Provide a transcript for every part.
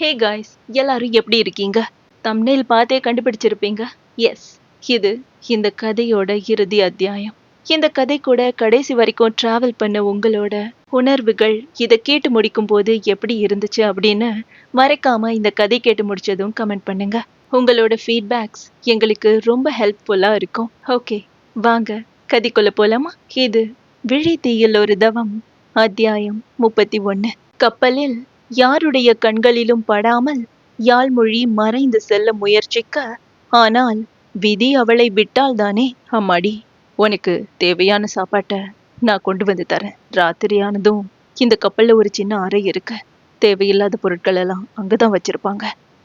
Hey guys, எல்லாரும் எப்படி இருக்கீங்க? தம்ப்நெயில் பார்த்தே கண்டுபிடிச்சிருப்பீங்க. எஸ், இது இந்த கதையோட இறுதி அத்தியாயம். இந்த கதை கூட கடைசி வரைக்கும் டிராவல் பண்ண உங்களோட உணர்வுகள் இதை கேட்டு முடிக்கும் போது எப்படி இருந்துச்சு அப்படின்னு மறைக்காம இந்த கதை கேட்டு முடிச்சதும் கமெண்ட் பண்ணுங்க. உங்களோட ஃபீட்பேக்ஸ் எங்களுக்கு ரொம்ப ஹெல்ப்ஃபுல்லா இருக்கும். ஓகே, வாங்க கதைக்குள்ள போலாமா? இது விழி தீயில் ஒரு தவம், அத்தியாயம் 31. கப்பலில் யாருடைய கண்களிலும் படாமல் யாழ்மொழி மறைந்து செல்ல முயற்சிக்க, ஆனால் விதி அவளை விட்டால் தானே. அம்மாடி, உனக்கு தேவையான சாப்பாட்டை நான் கொண்டு வந்து தரேன். ராத்திரியானதும் இந்த கப்பல்ல ஒரு சின்ன அறை இருக்கு. தேவையில்லாத பொருட்கள் எல்லாம் அங்கதான் வச்சிருப்பாங்க.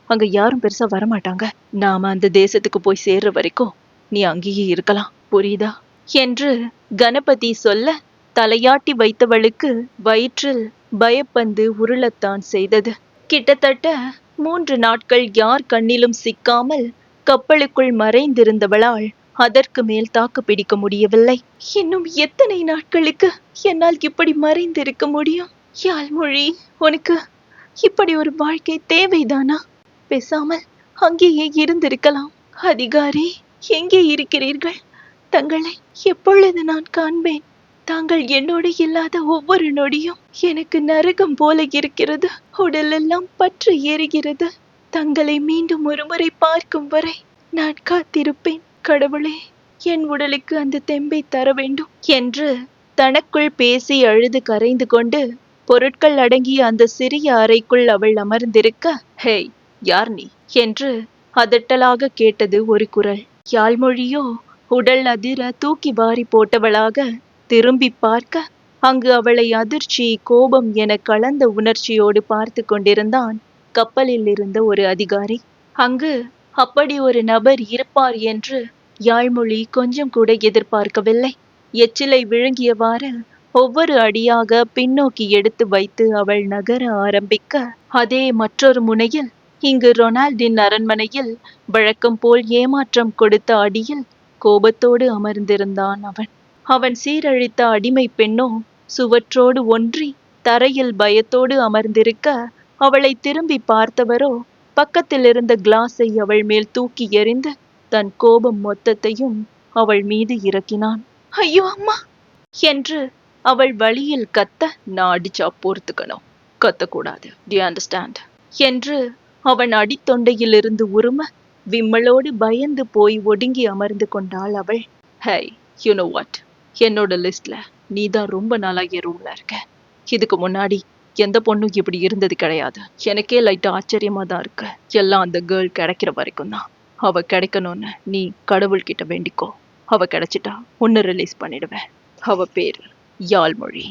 அங்க யாரும் பெருசா வரமாட்டாங்க. நாம அந்த தேசத்துக்கு போய் சேர்ற வரைக்கும் நீ அங்கேயே இருக்கலாம், புரியுதா என்று கணபதி சொல்ல, தலையாட்டி வைத்தவளுக்கு வயிற்றில் பயப்பந்து உருளத்தான் செய்தது. கிட்டத்தட்ட 3 நாட்கள் யார் கண்ணிலும் சிக்காமல் கப்பலுக்குள் மறைந்திருந்தவளால் அதற்கு மேல் தாக்கு பிடிக்க முடியவில்லை. இன்னும் எத்தனை நாட்களுக்கு என்னால் இப்படி மறைந்திருக்க முடியும்? யாழ்மொழி, உனக்கு இப்படி ஒரு வாழ்க்கை தேவைதானா? பேசாமல் அங்கேயே இருந்திருக்கலாம். அதிகாரி, எங்கே இருக்கிறீர்கள்? தங்களை எப்பொழுது நான் காண்பேன்? தாங்கள் என்னோடு இல்லாத ஒவ்வொரு நொடியும் எனக்கு நரகம் போல இருக்கிறது. உடலெல்லாம் பற்று ஏறுகிறது. தங்களை மீண்டும் ஒருமுறை பார்க்கும் வரை நான் காத்திருப்பேன். கடவுளே, என் உடலுக்கு அந்த தெம்பை தர வேண்டும் என்று தனக்குள் பேசி அழுது கரைந்து கொண்டு பொருட்கள் அடங்கிய அந்த சிறிய அறைக்குள் அவள் அமர்ந்திருக்க, ஹேய், யார் நீ என்று அதட்டலாக கேட்டது ஒரு குரல். யாழ்மொழியோ உடல் அதிர தூக்கி வாரி போட்டவளாக திரும்பி பார்க்க, அங்கு அவளை அதிர்ச்சி, கோபம் என கலந்த உணர்ச்சியோடு பார்த்து கொண்டிருந்தான் கப்பலில் இருந்த ஒரு அதிகாரி. அங்கு அப்படி ஒரு நபர் இருப்பார் என்று யாழ்மொழி கொஞ்சம் கூட எதிர்பார்க்கவில்லை. எச்சிலை விழுங்கியவாறு ஒவ்வொரு அடியாக பின்னோக்கி எடுத்து வைத்து அவள் நகர ஆரம்பிக்க, அதே மற்றொரு முனையில் இங்கு ரொனால்டின் அரண்மனையில் வழக்கம் போல் ஏமாற்றம் கொடுத்த அடியில் கோபத்தோடு அமர்ந்திருந்தான் அவன். அவன் சீரழித்த அடிமை பெண்ணோ சுவற்றோடு ஒன்றி தரையில் பயத்தோடு அமர்ந்திருக்க, அவளை திரும்பி பார்த்தவரோ பக்கத்தில் இருந்த கிளாஸை அவள் மேல் தூக்கி எறிந்து தன் கோபம் மொத்தத்தையும் அவள் மீது இறக்கினான். ஐயோ அம்மா என்று அவள் வழியில் கத்த, நான் அடிச்சா பொறுத்துக்கணும், கத்தக்கூடாது, டு யூ அண்டர்ஸ்டாண்ட் என்று அவன் அடித்தொண்டையிலிருந்து உரும விம்மலோடு பயந்து போய் ஒடுங்கி அமர்ந்து கொண்டாள் அவள். ஹை, யூ நோ வாட், என்னோட லிஸ்ட்ல நீதான் ரொம்ப நாளா என் ரூம்ல இருக்க. இதுக்கு முன்னாடி எந்த பொண்ணும் இப்படி இருந்தது கிடையாது. எனக்கே லைட்டா ஆச்சரியமா தான் இருக்கு. எல்லாம் அந்த கேர்ள் கிடைக்கிற வரைக்கும் தான். அவ கிடைக்கணும்னு நீ கடவுள்கிட்ட வேண்டிக்கோ. அவ கிடைச்சிட்டா உன்னை ரிலீஸ் பண்ணிடுவேன். அவ பேரு யாழ்மொழி.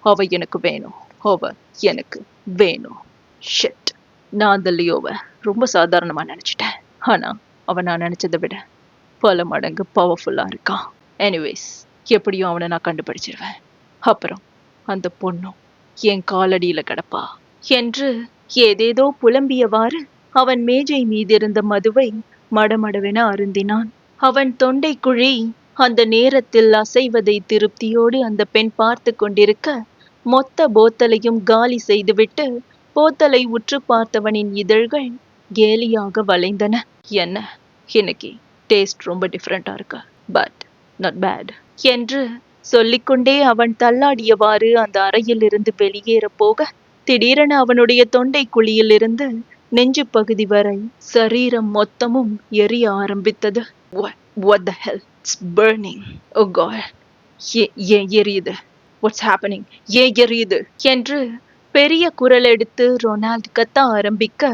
அவ எனக்கு வேணும். அவ எனக்கு வேணும். ஷிட், நான் அந்த லியோவை ரொம்ப சாதாரணமா நினைச்சிட்டேன். ஆனா அவன் நான் நினைச்சதை விட பல மடங்கு பவர்ஃபுல்லா இருக்கான். எனிவேஸ், எப்படியும் அவனை நான் கண்டுபிடிச்சிருவேன். அப்புறம் அந்த பொண்ணும் என் காலடியில கிடப்பா என்று ஏதேதோ புலம்பியவாறு அவன் மேஜை மீதிருந்த மதுவை மடமடவென அருந்தினான். அவன் தொண்டை குழி அந்த நேரத்தில் அசைவதை திருப்தியோடு அந்த பெண் பார்த்து கொண்டிருக்க, மொத்த போத்தலையும் காலி செய்துவிட்டு போத்தலை உற்று பார்த்தவனின் இதழ்கள் கேலியாக வளைந்தன. என்ன, இன்னைக்கு டேஸ்ட் ரொம்ப டிஃப்ரெண்டா இருக்கு, பட் நாட் பேட் என்று சொல்லிக்கொண்டே அவன் தள்ளாடியவாறு அந்த அறையில் இருந்து வெளியேற போக, திடீரென அவனுடைய தொண்டை குழியில் இருந்து நெஞ்சு பகுதி வரை சரீரம் மொத்தமும் எரிய ஆரம்பித்தது. What the hell? It's burning. Oh God. ஏன் எரியுது? What's happening? ஏன் எரியுது என்று பெரிய குரல் எடுத்து ரொனால்ட் கத்த ஆரம்பிக்க,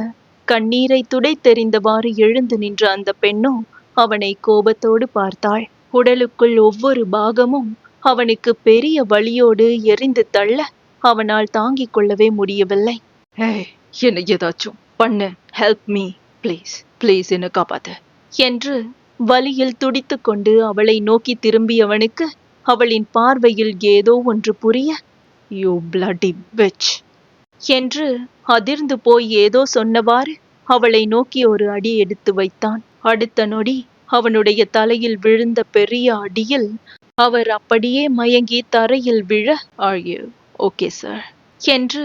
கண்ணீரை துடைத்தெறிந்தவாறு எழுந்து நின்ற அந்த பெண்ணோ அவனை கோபத்தோடு பார்த்தாள். உடலுக்குள் ஒவ்வொரு பாகமும் அவனுக்கு பெரிய வலியோடு எரிந்து தள்ள அவனால் தாங்கிக் கொள்ளவே முடியவில்லை. என்னை ஏதாச்சும் பண்ணு, ஹெல்ப் மீ ப்ளீஸ், ப்ளீஸ் என்ன காப்பாத்து என்று வலியில் துடித்து கொண்டு அவளை நோக்கி திரும்பியவனுக்கு அவளின் பார்வையில் ஏதோ ஒன்று புரிய, யூ பிளட்டி பிட்ச் என்று அதிர்ந்து போய் ஏதோ சொன்னவாறு அவளை நோக்கி ஒரு அடி எடுத்து வைத்தான். அடுத்த நொடி அவனுடைய தலையில் விழுந்த பெரிய அடியில் அவர் அப்படியே மயங்கி தரையில் விழ, ஆர் யூ ஓகே சார் என்று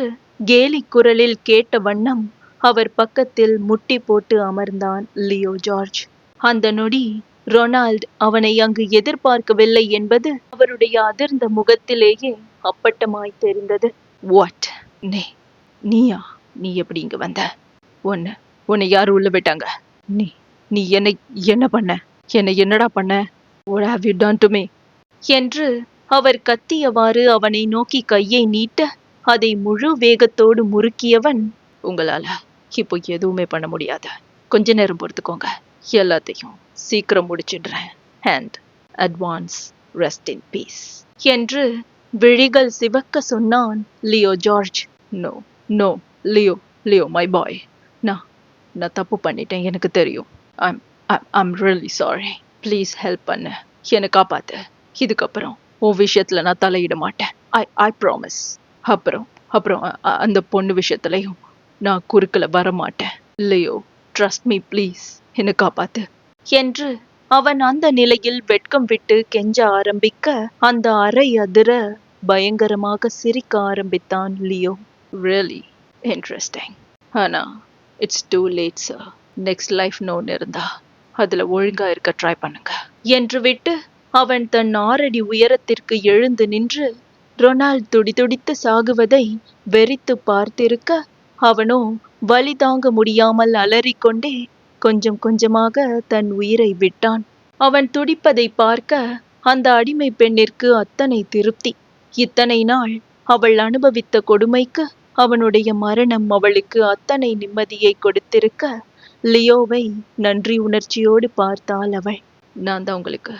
கேலி குரலில் கேட்ட வண்ணம் அவர் பக்கத்தில் முட்டி போட்டு அமர்ந்தான் லியோ ஜார்ஜ். அந்த நொடி ரொனால்ட் அவனை அங்கு எதிர்பார்க்கவில்லை என்பது அவருடைய அதிர்ந்த முகத்திலேயே அப்பட்டமாய் தெரிந்தது. வாட்? நீயா? நீ எப்படி இங்க வந்த? உன்னை யாரு உள்ள விட்டாங்க? நீ நீ என்னை என்ன பண்ண? என்னடா பண்ண? What have you done to me? என்று அவர் கத்தியவாறு அவனை நோக்கி கையை நீட்ட அதை முழு வேகத்தோடு முறுக்கியவன், உங்களால இப்போ எதுவுமே பண்ண முடியாது. கொஞ்ச நேரம் பொறுத்துக்கோங்க, எல்லாத்தையும் சீக்கிரம் முடிச்சிடுறேன். And advance rest in peace என்று விழிகள் சிவக்க சொன்னான் Leo George. No no Leo my boy, நான் தப்பு பண்ணிட்டேன், எனக்கு தெரியும். I'm really sorry. Please help பண்ணு, என்னை காப்பாத்து. இதுக்கப்புறம் உன் விஷயத்துல நான் தலையிட மாட்டேன். I promise. அப்புறம் அந்த பொண்ணு விஷயத்துலையும் நான் குறுக்கல வர மாட்டேன். லியோ, ட்ரஸ்ட் மீ ப்ளீஸ், என்னை காப்பாத்து என்று அவன் அந்த நிலையில் வெட்கம் விட்டு கெஞ்ச ஆரம்பிக்க அந்த அறை அதிர பயங்கரமாக சிரிக்க ஆரம்பித்தான் லியோ. Really interesting. ஆனா it's too late sir. Next லைஃப்னு ஒன்று இருந்தா அதுல ஒழுங்கா இருக்க ட்ரை பண்ணுங்க என்று விட்டு அவன் தன் 6 அடி உயரத்திற்கு எழுந்து நின்று ரொனால்ட் துடிதுடித்து சாகுவதை வெறித்து பார்த்திருக்க அவனோ வலி தாங்க முடியாமல் அலறிக்கொண்டே கொஞ்சம் கொஞ்சமாக தன் உயிரை விட்டான். அவன் துடிப்பதை பார்க்க அந்த அடிமை பெண்ணிற்கு அத்தனை திருப்தி. இத்தனை நாள் அவள் அனுபவித்த கொடுமைக்கு அவனுடைய மரணம் அவளுக்கு அத்தனை நிம்மதியை கொடுத்திருக்க லியோவை நன்றி உணர்ச்சியோடு பார்த்தாள் அவள். நான் தான் உங்களுக்கு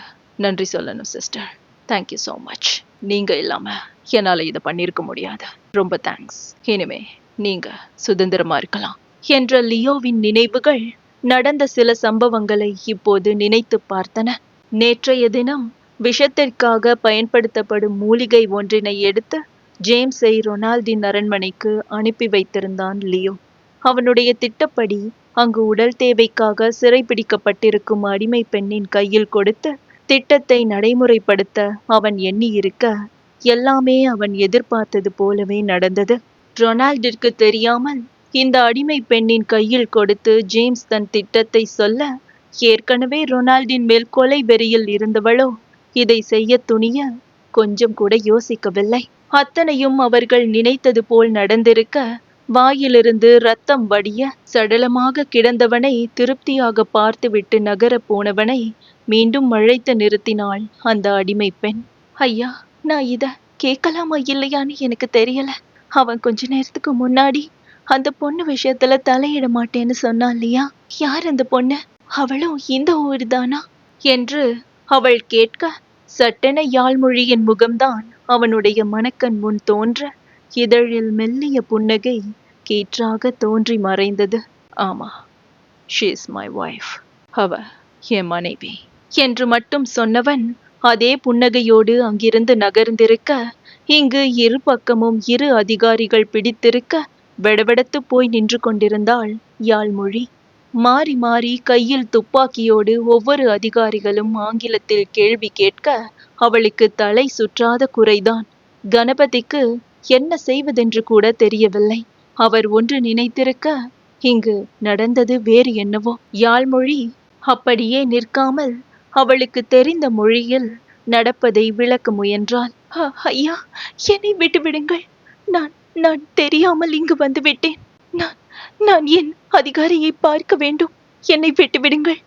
நன்றி சொல்லணும் சிஸ்டர். Thank you so much. நீங்க இல்லாம என்னால இதை பண்ணியிருக்க முடியாது. ரொம்ப தேங்க்ஸ். இனிமே நீங்க சுதந்திரமா இருக்கலாம் என்ற லியோவின் நினைவுகள் நடந்த சில சம்பவங்களை இப்போது நினைத்து பார்த்தன. நேற்றைய தினம் விஷத்திற்காக பயன்படுத்தப்படும் மூலிகை ஒன்றினை எடுத்து ஜேம்ஸை ரொனால்டின் அரண்மனைக்கு அனுப்பி வைத்திருந்தான் லியோ. அவனுடைய திட்டப்படி அங்கு உடல் தேவைக்காக சிறைபிடிக்கப்பட்டிருக்கும் அடிமை பெண்ணின் கையில் கொடுத்து திட்டத்தை நடைமுறைப்படுத்த அவன் எண்ணியிருக்க எல்லாமே அவன் எதிர்பார்த்தது போலவே நடந்தது. ரொனால்டிற்கு தெரியாமல் இந்த அடிமை பெண்ணின் கையில் கொடுத்து ஜேம்ஸ் தன் திட்டத்தை சொல்ல ஏற்கனவே ரொனால்டின் மேல் கொலை வெறியில் இருந்தவளோ இதை செய்ய துணிய கொஞ்சம் கூட யோசிக்கவில்லை. அத்தனையும் அவர்கள் நினைத்தது போல் நடந்திருக்க வாயிலிருந்து ரத்தம் வடிய சடலமாக கிடந்தவனை திருப்தியாக பார்த்துவிட்டு நகர போனவனை மீண்டும் அழைத்து நிறுத்தினாள் அந்த அடிமை பெண். ஐயா, நான் இத கேட்கலாமா இல்லையான்னு எனக்கு தெரியல. அவன் கொஞ்ச நேரத்துக்கு முன்னாடி அந்த பொண்ணு விஷயத்துல தலையிட மாட்டேன்னு சொன்னான் இல்லையா? யார் அந்த பொண்ணு? அவளும் இந்த ஊர் தானா என்று அவள் கேட்க சட்டென யாழ்மொழியின் முகம்தான் அவனுடைய மனக்கண் முன் தோன்ற இதழில் மெல்லிய புன்னகை கீற்றாக தோன்றி மறைந்தது. ஆமா, she is my wife. அவ என் மனைவி என்று மட்டும் சொன்னவன் அதே புன்னகையோடு அங்கிருந்து நகர்ந்திருக்க இங்கு இரு பக்கமும் 2 அதிகாரிகள் பிடித்திருக்க வெடவெடத்து போய் நின்று கொண்டிருந்தாள் யாழ்மொழி. மாறி மாறி கையில் துப்பாக்கியோடு ஒவ்வொரு அதிகாரிகளும் ஆங்கிலத்தில் கேள்வி கேட்க அவளுக்கு தலை சுற்றாத குறைதான். கணபதிக்கு என்ன செய்வதென்று கூட தெரியவில்லை. அவர் ஒன்று நினைத்திருக்க இங்கு நடந்தது வேறு என்னவோ. யாழ்மொழி அப்படியே நிற்காமல் அவளுக்கு தெரிந்த மொழியில் நடப்பதை விளக்க முயன்றாள். ஐயா, என்னை விட்டுவிடுங்கள். நான் தெரியாமல் இங்கு வந்து விட்டேன். நான் என் அதிகாரியை பார்க்க வேண்டும். என்னை விட்டுவிடுங்கள்.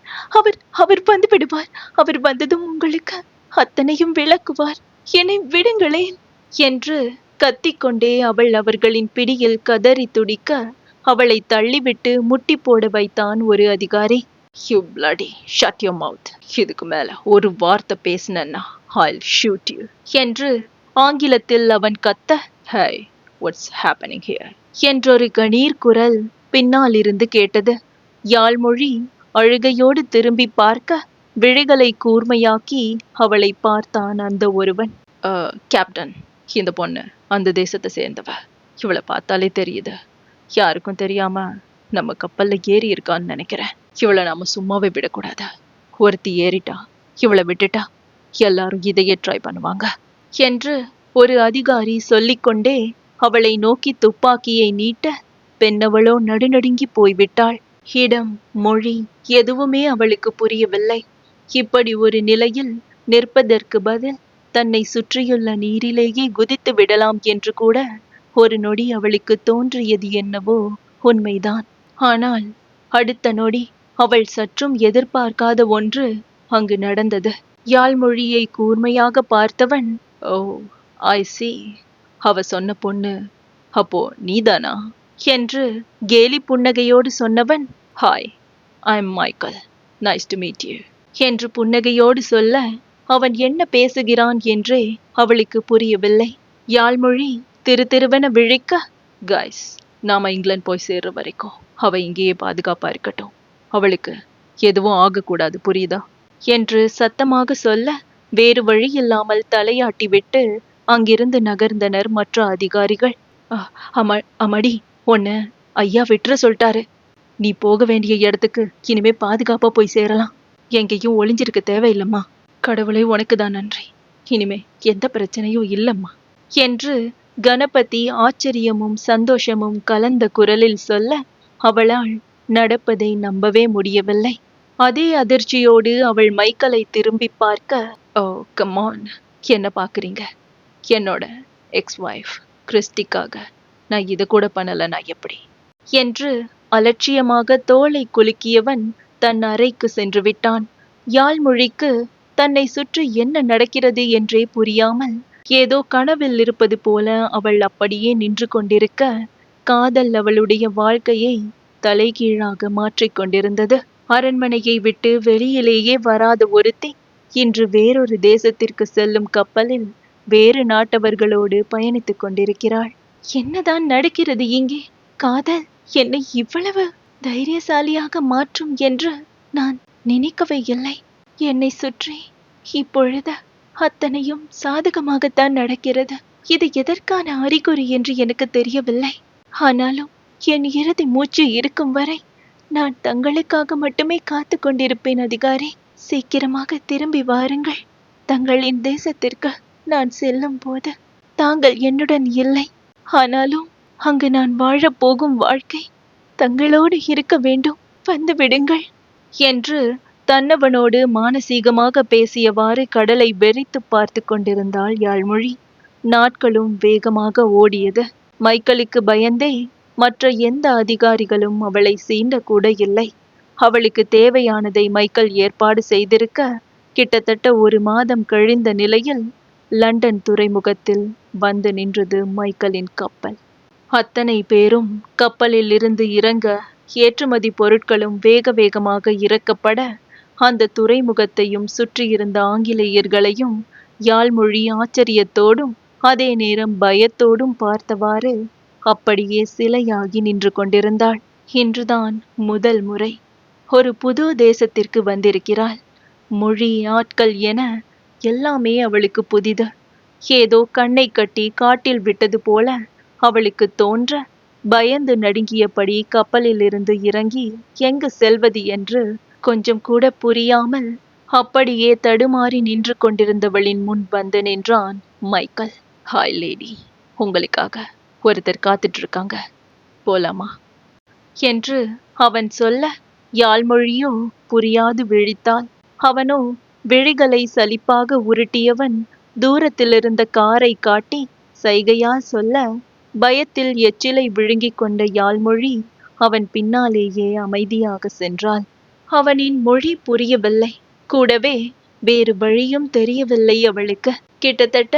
அவர் வந்து விடுவார். அவர் வந்ததும் உங்களுக்கு அத்தனையும் விளக்குவார். என்னை விடுங்களேன் என்று கத்திக்கொண்டே அவள் அவர்களின் பிடியில் கதறி துடிக்க அவளை தள்ளிவிட்டு முட்டி போட வைத்தான் ஒரு அதிகாரி. You bloody shut your mouth. இதுக்கு மேல ஒரு வார்த்தை பேசினா I'll shoot you என்று ஆங்கிலத்தில் அவன் கத்த, Hey, what's happening here? என்றொரு கணீர் குரல் பின்னால் இருந்து கேட்டது. யாழ்மொழி அழுகையோடு திரும்பி பார்க்க விழிகளை கூர்மையாக்கி அவளை பார்த்தான் அந்த ஒருவன். கேப்டன், இந்த பொண்ணு அந்த தேசத்தை சேர்ந்தவ. இவளை பார்த்தாலே தெரியுது. யாருக்கும் தெரியாம நம்ம கப்பல்ல ஏறி இருக்கான்னு நினைக்கிறேன். இவளை நாம சும்மாவே விடக்கூடாது. ஒருத்தி ஏறிட்டா, இவளை விட்டுட்டா எல்லாரும் இதையே ட்ரை பண்ணுவாங்க என்று ஒரு அதிகாரி சொல்லிக்கொண்டே அவளை நோக்கி துப்பாக்கியை நீட்ட பெண்ணவளோ நடுநடுங்கி போய்விட்டாள். இடம், மொழி எதுவுமே அவளுக்கு புரியவில்லை. இப்படி ஒரு நிலையில் நிற்பதற்கு பதில் தன்னை சுற்றியுள்ள நீரிலேயே குதித்து விடலாம் என்று கூட ஒரு நொடி அவளுக்கு தோன்றியது என்னவோ உண்மைதான். ஆனால் அடுத்த நொடி அவள் சற்றும் எதிர்பார்க்காத ஒன்று அங்கு நடந்தது. யாழ்மொழியை கூர்மையாக பார்த்தவன், ஓ ஐ சி, அவ சொன்ன பொண்ணு அப்போ நீதானா என்று கேலி புன்னகையோடு சொன்னவன், hi, I am Michael, nice to meet you என்று புன்னகையோடு சொல்ல, அவன் என்ன பேசுகிறான் என்றே அவளுக்கு புரியவில்லை. யாழ்மொழி திருவென விழிக்க, கைஸ், நாம இங்கிலாந்து போய் சேர்ற வரைக்கும் அவ இங்கேயே பாதுகாப்பா இருக்கட்டும், அவளுக்கு எதுவும் ஆகக்கூடாது, புரியுதா என்று சத்தமாக சொல்ல, வேறு வழி இல்லாமல் தலையாட்டி விட்டு அங்கிருந்து நகர்ந்தனர் மற்ற அதிகாரிகள். அமடி, உன்னை ஐயா விட்டுற சொல்லிட்டாரு. நீ போக வேண்டிய இடத்துக்கு இனிமே பாதுகாப்பா போய் சேரலாம். எங்கேயும் ஒளிஞ்சிருக்க தேவையில்லம்மா. கடவுளை உனக்கு தான் நன்றி. இனிமே எந்த பிரச்சனையும் இல்லம்மா என்று கணபதி ஆச்சரியமும் சந்தோஷமும் கலந்த குரலில் சொல்ல, அவளால் நடப்பதை நம்பவே முடியவில்லை. அதே அதிர்ச்சியோடு அவள் மைக்கேலை திரும்பி பார்க்க, ஓ கம் ஆன், என்ன பாக்குறீங்க? என்னோட எக்ஸ் வைஃப் கிறிஸ்டிக்காக நான் இது கூட பண்ணலனா எப்படி என்று அலட்சியமாக தோளை குலுக்கியவன் தன் அறைக்கு சென்று விட்டான். யாழ்மொழிக்கு தன்னை சுற்றி என்ன நடக்கிறது என்றே புரியாமல் ஏதோ கனவில் இருப்பது போல அவள் அப்படியே நின்று கொண்டிருக்க, காதல் அவளுடைய வாழ்க்கையை தலைகீழாக மாற்றிக் கொண்டிருந்தது. அரண்மனையை விட்டு வெளியிலேயே வராத ஒருத்தி இன்று வேறொரு தேசத்திற்கு செல்லும் கப்பலில் வேறு நாட்டவர்களோடு பயணித்துக் கொண்டிருக்கிறாள். என்னதான் நடக்கிறது இங்கே? காதல் என்னை இவ்வளவு தைரியசாலியாக மாற்றும் என்று நான் நினைக்கவே இல்லை. என்னை சுற்றி இப்பொழுது அத்தனையும் சாதகமாகத்தான் நடக்கிறது. இது எதற்கான அறிகுறி என்று எனக்கு தெரியவில்லை. ஆனாலும் என் இறுதி மூச்சு இருக்கும் வரை நான் தங்களுக்காக மட்டுமே காத்து கொண்டிருப்பேன். அதிகாரி, சீக்கிரமாக திரும்பி வாருங்கள். தங்களின் தேசத்திற்கு நான் செல்லும் போது தாங்கள் என்னுடன் இல்லை. ஆனாலும் அங்கு நான் வாழப்போகும் வாழ்க்கை தங்களோடு இருக்க வேண்டும். வந்து விடுங்கள் என்று தன்னவனோடு மானசீகமாக பேசியவாறு கடலை வெறித்து பார்த்து கொண்டிருந்தாள் யாழ்மொழி. நாட்களும் வேகமாக ஓடியது. மைக்கேலுக்கு பயந்தே மற்ற எந்த அதிகாரிகளும் அவளை சீண்ட கூட இல்லை. அவளுக்கு தேவையானதை மைக்கேல் ஏற்பாடு செய்திருக்க, கிட்டத்தட்ட 1 மாதம் கழிந்த நிலையில் லண்டன் துறைமுகத்தில் வந்து நின்றது மைக்கேலின் கப்பல். அத்தனை பேரும் கப்பலில் இருந்து இறங்க, ஏற்றுமதி பொருட்களும் வேக வேகமாக இறக்கப்பட, அந்த துறைமுகத்தையும் சுற்றியிருந்த ஆங்கிலேயர்களையும் யாழ்மொழி ஆச்சரியத்தோடும் அதே நேரம் பயத்தோடும் பார்த்தவாறு அப்படியே சிலையாகி நின்று கொண்டிருந்தாள். இன்றுதான் முதல் முறை ஒரு புது தேசத்திற்கு வந்திருக்கிறாள். மொழி, ஆட்கள் என எல்லாமே அவளுக்கு புதிது. ஏதோ கண்ணை கட்டி காட்டில் விட்டது போல அவளுக்கு தோன்ற, பயந்து நடுங்கியபடி கப்பலில் இருந்து இறங்கி எங்கு செல்வது என்று கொஞ்சம் கூட புரியாமல் அப்படியே தடுமாறி நின்று கொண்டிருந்தவளின் முன் வந்து நின்றான் மைக்கேல். ஹாய் லேடி, உங்களுக்காக ஒருத்தர் காத்துட்டு இருக்காங்க, போலாமா என்று அவன் சொல்ல, யாழ்மொழியோ புரியாது விழித்தாள். அவனோ விழிகளை சலிப்பாக உருட்டியவன் தூரத்திலிருந்த காரை காட்டி சைகையால் சொல்ல, பயத்தில் எச்சிலை விழுங்கிக் கொண்ட யாழ்மொழி அவன் பின்னாலேயே அமைதியாக சென்றாள். அவனின் மொழி புரியவில்லை. கூடவே வேறு வழியும் தெரியவில்லை அவளுக்கு. கிட்டத்தட்ட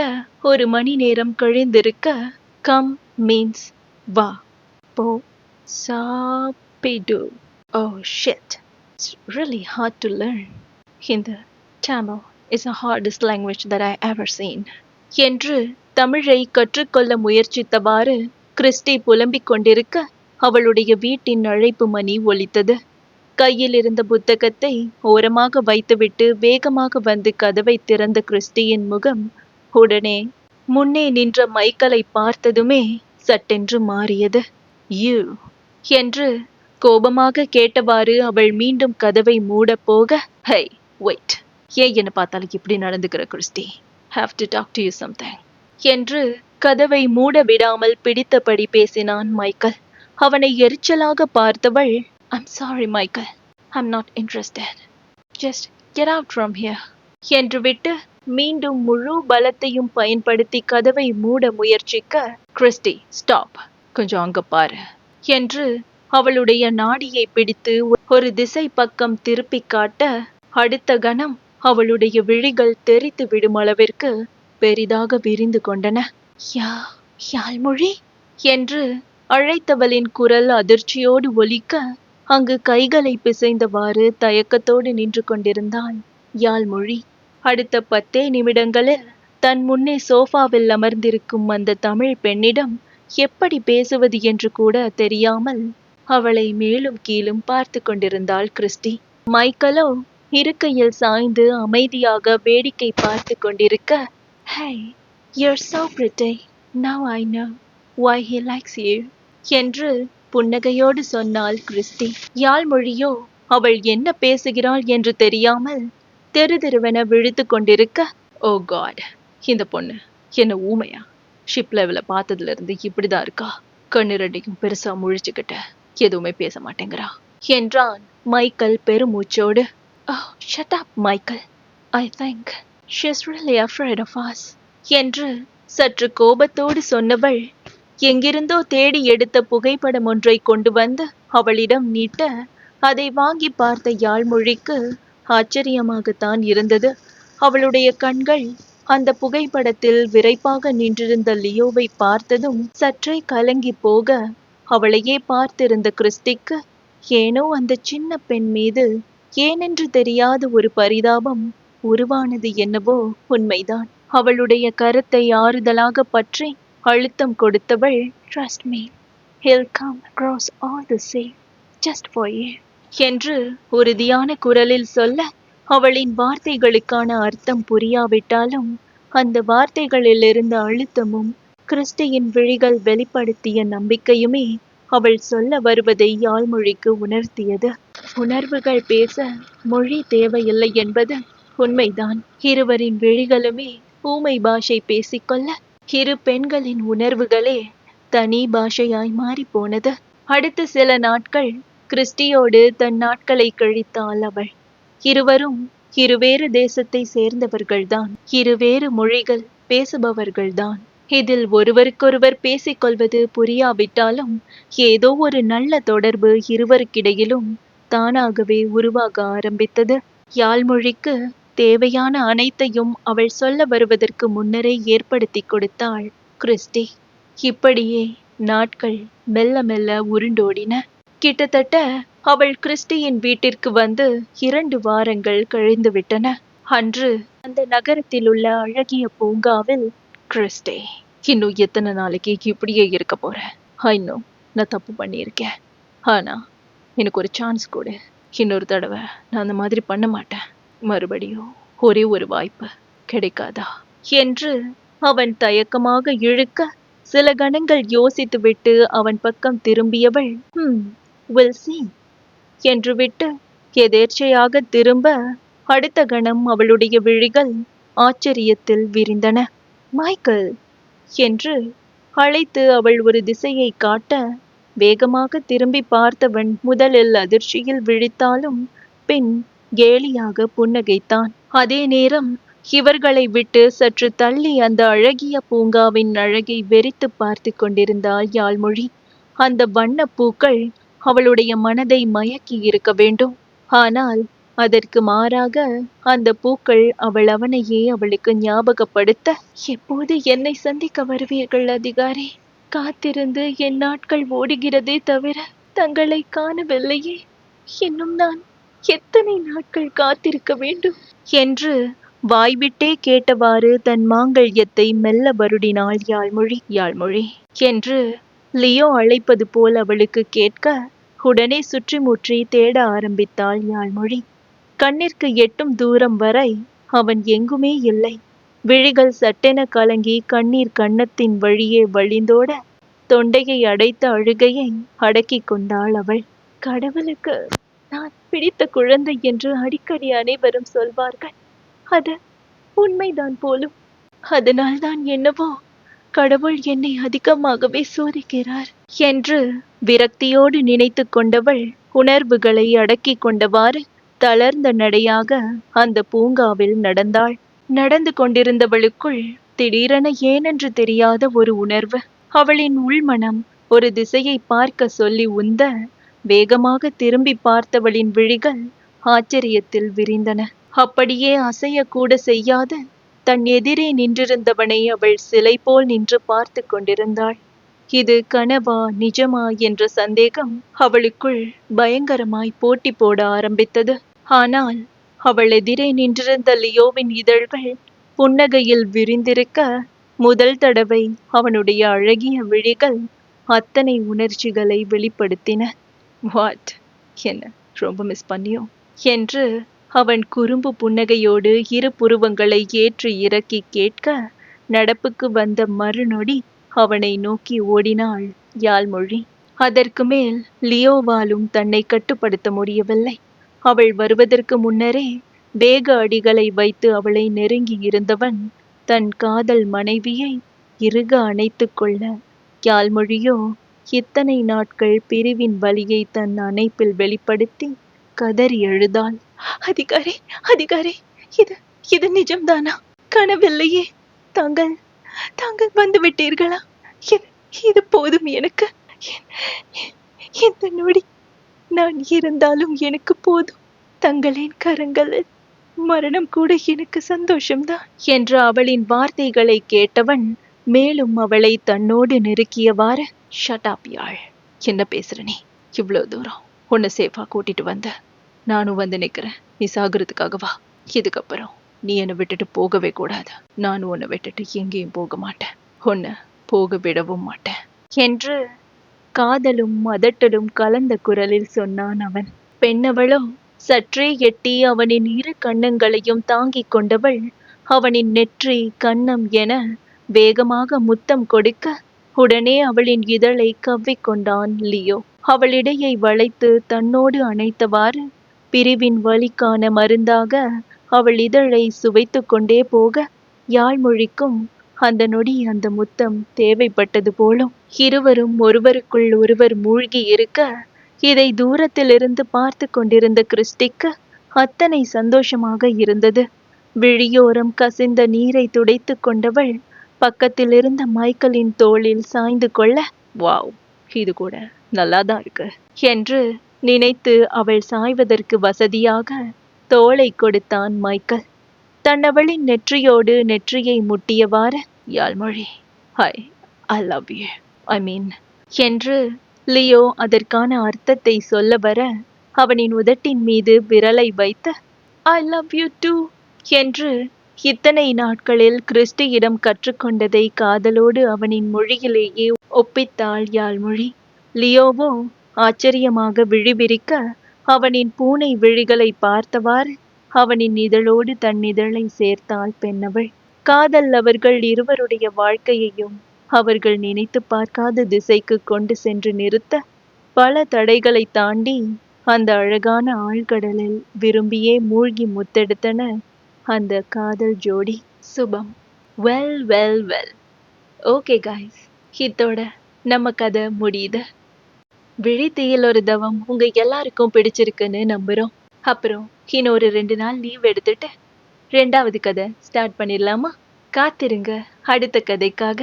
1 மணி நேரம் கழிந்திருக்க, கம் மீன்ஸ் வா, போ, சாப்பிடு. Oh shit, it's really hard to learn. Hindi, Tamil is the hardest language that I ever seen. என்று தமிழை கற்றுக்கொள்ள முயற்சித்தவாறு கிறிஸ்டி புலம்பிக் கொண்டிருக்க, அவளுடைய வீட்டின் அழைப்பு மணி ஒலித்தது. கையில் இருந்த புத்தகத்தை ஓரமாக வைத்துவிட்டு வேகமாக வந்து கதவை திறந்த கிறிஸ்டியின் முகம் உடனே முன்னே நின்ற மைக்கேலை பார்த்ததுமே சட்டென்று மாறியது. யூ என்று கோபமாக கேட்டவாறு அவள் மீண்டும் கதவை மூட போக, ஹை வெயிட், ஏன் என்ன பார்த்தாலும் இப்படி நடந்துக்கிற Christy? Have to talk to you something என்று கதவை மூட விடாமல் பிடித்தபடி பேசினான் மைக்கேல். அவனை எரிச்சலாக பார்த்தவள், "I'm sorry, Michael. I'm not interested. Just get out from here." என்று விட்டு மீண்டும் முழு பலத்தையும் பயன்படுத்தி கதவை மூட முயற்சிக்க, "கிறிஸ்டி, ஸ்டாப். கொஞ்சம் அங்க பாரு" என்று அவளுடைய நாடியை பிடித்து ஒரு திசை பக்கம் திருப்பி காட்ட, அடுத்த கணம் அவளுடைய விழிகள் தெரித்து விடும் அளவிற்கு பெரிதாக விரிந்து கொண்டன. யாழ்மொழி என்று அழைத்தவளின் குரல் அதிர்ச்சியோடு ஒலிக்க, அங்கு கைகளை பிசைந்தவாறு தயக்கத்தோடு நின்று கொண்டிருந்தாள் யாழ்மொழி. அடுத்த 10 நிமிடங்களில் தன் முன்னே சோஃபாவில் அமர்ந்திருக்கும் அந்த தமிழ் பெண்ணிடம் எப்படி பேசுவது என்று கூட தெரியாமல் அவளை மேலும் கீழும் பார்த்து கொண்டிருந்தாள் கிறிஸ்டி. மைக்கேலோ இருக்கையில் சாய்ந்து அமைதியாக வேடிக்கை பார்த்து கொண்டிருக்க, "Hey, you're so pretty. Now I know why he likes you." என்று புன்னகையோடு சொன்னாள் கிறிஸ்டி. யாழ்மொழியோ அவள் என்ன பேசுகிறாள் என்று தெரியாமல் தெரு தெருவென விழித்து கொண்டிருக்க, "ஓ காட், இந்த பொண்ணு என்ன ஊமையா? ஷிப் லெவல பார்த்ததுல இருந்து இப்படிதான் இருக்கா? கண்ணு ரெண்டையும் பெருசா முழிச்சுக்கிட்ட எதுவுமே பேச மாட்டேங்கிறா" என்றான் Michael பெருமூச்சோடு. "Oh, shut up, Michael. I think she's really afraid of us." என்று சற்று கோபத்தோடு சொன்னவள், எங்கிருந்தோ தேடி எடுத்த புகைப்படம் ஒன்றை கொண்டு வந்து அவளிடம் நீட்ட, அதை வாங்கி பார்த்த யாழ்மொழிக்கு ஆச்சரியமாகத்தான் இருந்தது. அவளுடைய கண்கள் அந்த புகைப்படத்தில் விரைப்பாக நின்றிருந்த லியோவை பார்த்ததும் சற்றே கலங்கி போக, அவளையே பார்த்திருந்த கிறிஸ்டிக்கு ஏனோ அந்த சின்ன பெண் மீது ஏனென்று தெரியாத ஒரு பரிதாபம் உருவானது. என்னவோ உண்மைதான். அவளுடைய கரத்தை ஆறுதலாக பற்றி அழுத்தம் கொடுத்தவள், "Trust me, he'll come across all the sea just for you." என்று உறுதியான குரலில் சொல்ல, அவளின் வார்த்தைகளுக்கான அர்த்தம் புரியாவிட்டாலும் அந்த வார்த்தைகளில் இருந்த அழுத்தமும் கிறிஸ்டியின் விழிகள் வெளிப்படுத்திய நம்பிக்கையுமே அவள் சொல்ல வருவதை யாழ்மொழிக்கு உணர்த்தியது. உணர்வுகள் பேச மொழி தேவையில்லை என்பது உண்மைதான். இருவரின் விழிகளுமே ஊமை பாஷை பேசிக்கொள்ள, இரு பெண்களின் உணர்வுகளே தனி பாஷையாய் மாறி போனது. அடுத்த சில நாட்கள் கிறிஸ்டியோடு தன் நாட்களை கழித்தாள் அவள். இருவரும் இருவேறு தேசத்தை சேர்ந்தவர்கள்தான், இருவேறு மொழிகள் பேசுபவர்கள்தான். இதில் ஒருவருக்கொருவர் பேசிக்கொள்வது புரியாவிட்டாலும் ஏதோ ஒரு நல்ல தொடர்பு இருவருக்கிடையிலும் தானாகவே உருவாக ஆரம்பித்தது. யாழ்மொழிக்கு தேவையான அனைத்தையும் அவள் சொல்ல வருவதற்கு முன்னரே ஏற்படுத்தி கொடுத்தாள் கிறிஸ்டி. இப்படியே நாட்கள் மெல்ல மெல்ல உருண்டோடின. கிட்டத்தட்ட அவள் கிறிஸ்டியின் வீட்டிற்கு வந்து 2 வாரங்கள் கழிந்துவிட்டன. அன்று அந்த நகரத்தில் உள்ள அழகிய பூங்காவில், "கிறிஸ்டி, இன்னும் எத்தனை நாளைக்கு இப்படியே இருக்க போறேன்? இன்னும் நான் தப்பு பண்ணியிருக்கேன். ஆனா எனக்கு ஒரு சான்ஸ் கொடு. இன்னொரு தடவை நான் அந்த மாதிரி பண்ண மாட்டேன். மறுபடியும் ஒரே ஒரு வாய்ப்பு கிடைக்காதா?" என்று அவன் தயக்கமாக இழுக்க, சில கணங்கள் யோசித்துவிட்டு அவன் பக்கம் திரும்பியவள், "We'll see" என்று விட்டு எதேர்ச்சையாக திரும்ப, அடுத்த கணம் அவளுடைய விழிகள் ஆச்சரியத்தில் விரிந்தன. "மைக்கேல்" என்று அழைத்து அவள் ஒரு திசையை காட்ட, வேகமாக திரும்பி பார்த்தவன் முதலில் அதிர்ச்சியில் விழித்தாலும் பின் கேலியாக புன்னகைத்தான். அதே நேரம் இவர்களை விட்டு சற்று தள்ளி அந்த அழகிய பூங்காவின் அழகை வெறித்து பார்த்து கொண்டிருந்தாள் யாழ்மொழி. அந்த வண்ண பூக்கள் அவளுடைய மனதை மயக்கி இருக்க வேண்டும். ஆனால் அதற்கு மாறாக அந்த பூக்கள் அவனையே அவளுக்கு ஞாபகப்படுத்த, "எப்போது என்னை சந்திக்க வருவீர்கள் அதிகாரி? காத்திருந்து என் நாட்கள் ஓடுகிறதே தவிர தங்களை காணவில்லையே. இன்னும் நான் எத்தனை நாட்கள் காத்திருக்க வேண்டும்?" என்று வாய்விட்டே கேட்டவாறு தன் மாங்கல்யத்தை மெல்ல வருடினாள் யாழ்மொழி. "யாழ்மொழி" என்று லியோ அழைப்பது போல் அவளுக்கு கேட்க, உடனே சுற்றி முற்றி தேட ஆரம்பித்தாள் யாழ்மொழி. கண்ணிற்கு எட்டும் தூரம் வரை அவன் எங்குமே இல்லை. விழிகள் சட்டென கலங்கி கண்ணீர் கன்னத்தின் வழியே வழிந்தோட, தொண்டையை அடைத்த அழுகையை அடக்கிக் கொண்டாள் அவள். "கடவுளுக்கு நான் பிடித்த குழந்தை என்று அடிக்கடி அனைவரும் சொல்வார்கள். அது உண்மைதான் போலும். அதனால்தான் என்னவோ கடவுள் என்னை அதிகமாகவே சோதிக்கிறார் என்று விரக்தியோடு நினைத்து கொண்டவள் உணர்வுகளை அடக்கிக் கொண்டவாறு தளர்ந்த நடையாக அந்த பூங்காவில் நடந்தாள். நடந்து கொண்டிருந்தவளுக்குள் திடீரென ஏனென்று தெரியாத ஒரு உணர்வு. அவளின் உள்மனம் ஒரு திசையை பார்க்க சொல்லி உந்த வேகமாக திரும்பி பார்த்தவளின் விழிகள் ஆச்சரியத்தில் விரிந்தன. அப்படியே அசையக்கூட செய்யாது தன் எதிரே நின்றிருந்தவனை அவள் சிலை போல் நின்று பார்த்து கொண்டிருந்தாள். இது கனவா நிஜமா என்ற சந்தேகம் அவளுக்குள் பயங்கரமாய் போட்டி போட ஆரம்பித்தது. ஆனால் அவள் எதிரே நின்றிருந்த லியோவின் இதழ்கள் புன்னகையில் விரிந்திருக்க முதல் தடவை அவனுடைய அழகிய விழிகள் அத்தனை உணர்ச்சிகளை வெளிப்படுத்தின. வாட், என்ன ரொம்ப மிஸ் பண்ணியோ என்று அவன் குறும்பு புன்னகையோடு இரு புருவங்களை ஏற்றி இறக்கி கேட்க, நடப்புக்கு வந்த மறுநொடி அவனை நோக்கி ஓடினாள் யாழ்மொழி. அதற்கு மேல் லியோவாலும் தன்னை கட்டுப்படுத்த முடியவில்லை. அவள் வருவதற்கு முன்னரே வேக அடிகளை வைத்து அவளை நெருங்கி இருந்தவன் தன் காதல் மனைவியை இறுக அணைத்து கொள்ள, யாழ்மொழியோ இத்தனை நாட்கள் பிரிவின் வலியை தன் அணைப்பில் வெளிப்படுத்தி கதறி எழுதாள். அதிகாரி, அதிகாரி, இது இது நிஜம்தானா? கனவில்லையே. தாங்கள் தாங்கள் வந்து விட்டீர்களா? இது போதும் எனக்கு. இந்த நொடி நான் இருந்தாலும் எனக்கு போதும். தங்களின் கரங்களில் மரணம் கூட எனக்கு சந்தோஷம்தான் என்ற அவளின் வார்த்தைகளை கேட்டவன் மேலும் அவளை தன்னோடு நெருக்கியவாறு, ஷட் அப் யாழ், என்ன பேசுற நீ? இவ்வளோ தூரம் உன்னை சேஃபா கூட்டிட்டு வந்த நானும் வந்து நிக்கிறேன். நீ சாகுறதுக்காகவா? இதுக்கப்புறம் நீ என்னை விட்டுட்டு போகவே கூடாது. நானும் உன்னை விட்டுட்டு எங்கேயும் போக மாட்டேன். உன்னை போக விடவும் மாட்டேன் என்று காதலும் அதட்டலும் கலந்த குரலில் சொன்னான் அவன். பெண்ணவளோ சற்றே எட்டி அவனின் இரு கன்னங்களையும் தாங்கிக் கொண்டவள் அவனின் நெற்றி கன்னம் என வேகமாக முத்தம் கொடுக்க, உடனே அவளின் இதழை கவ்விக்கொண்டான் லியோ. அவளிடையை வளைத்து தன்னோடு அணைத்தவாறு பிரிவின் வலிக்கான மருந்தாக அவள் இதழை சுவைத்து கொண்டே போக, யாழ்மொழிக்கும் அந்த நொடி அந்த முத்தம் தேவைப்பட்டது போலும். இருவரும் ஒருவருக்குள் ஒருவர் மூழ்கி இருக்க, இதை தூரத்திலிருந்து பார்த்து கொண்டிருந்த கிறிஸ்டிக்கு அத்தனை சந்தோஷமாக இருந்தது. விழியோரம் கசிந்த நீரை துடைத்து கொண்டவள் பக்கத்தில் இருந்த மைக்கேலின் தோளில் சாய்ந்து கொள்ள, வாவ், இது கூட நல்லாதான் இருக்கு என்று நினைத்து அவள் சாய்வதற்கு வசதியாக தோளை கொடுத்தான் மைக்கேல். தன்னவளின் நெற்றியோடு நெற்றியை முட்டியவாறு, யாழ்மொழி, ஐ லவ் யூ, ஐ மீன் என்று லியோ அதற்கான அர்த்தத்தை சொல்ல வர, அவனின் உதட்டின் மீது விரலை வைத்து, ஐ லவ் யூ டூ என்று இத்தனை நாட்களில் கிறிஸ்டியிடம் கற்றுக்கொண்டதை காதலோடு அவனின் மொழியிலேயே ஒப்பித்தாள் யாழ்மொழி. லியோவோ ஆச்சரியமாக விழிவிரிக்க, அவனின் பூனை விழிகளை பார்த்தவாறு அவனின் இதழோடு தன் இதழை சேர்த்தாள் பெண்ணவள். காதல் அவர்கள் இருவருடைய வாழ்க்கையையும் அவர்கள் நினைத்து பார்க்காத திசைக்கு கொண்டு சென்று நிறுத்த, பல தடைகளை தாண்டி அந்த அழகான ஆழ்கடலில் விரும்பியே மூழ்கி முத்தெடுத்தன அந்த காதல் ஜோடி. சுபம். Well well well, okay guys, இதோட நம்ம கதை முடியுது. விழித்தீயில் ஒரு தவம் உங்க எல்லாருக்கும் பிடிச்சிருக்குன்னு நம்புறோம். அப்புறம் இன்னொரு 2 நாள் லீவ் எடுத்துட்டு 2வது கதை ஸ்டார்ட் பண்ணிடலாமா? காத்திருங்க அடுத்த கதைக்காக.